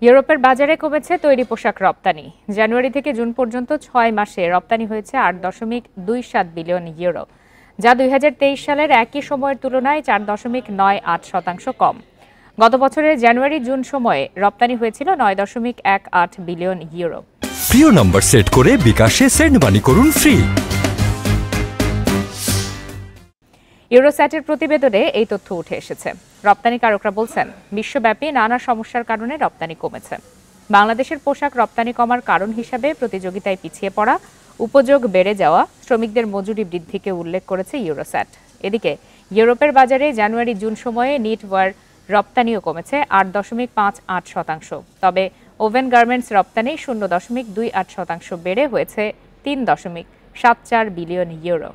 ইউরোপের বাজারে কমেছে তৈরি পোশাক রপ্তানি। জানুয়ারি থেকে জুন পর্যন্ত 6 মাসে রপ্তানি হয়েছে 8.27 বিলিয়ন ইউরো, যা 2023 সালের একই সময়ের তুলনায় 4.98% কম। গত বছরের জানুয়ারি জুন সময়ে রপ্তানি হয়েছিল 9.18 বিলিয়ন ইউরো। প্রিয় নম্বর সেট করে বিকাশে সেন্ড মানি করুন ফ্রি। ইউরোস্যাটের প্রতিবেদনে এই তথ্য উঠে এসেছে। রপ্তানিকারকরা বলছেন, বিশ্বব্যাপী নানা সমস্যার কারণে রপ্তানি কমেছে। বাংলাদেশের পোশাক রপ্তানি কমার কারণ হিসাবে প্রতিযোগিতায় পিছিয়ে পড়া, উপযোগ বেড়ে যাওয়া, শ্রমিকদের মজুরি বৃদ্ধিকে উল্লেখ করেছে ইউরোস্যাট। এদিকে ইউরোপের বাজারে জানুয়ারি জুন সময়ে নিটওয়্যার রপ্তানিও কমেছে 8.58%। তবে ওভেন গার্মেন্টস রপ্তানি 0.28% বেড়ে হয়েছে 3.74 বিলিয়ন ইউরো।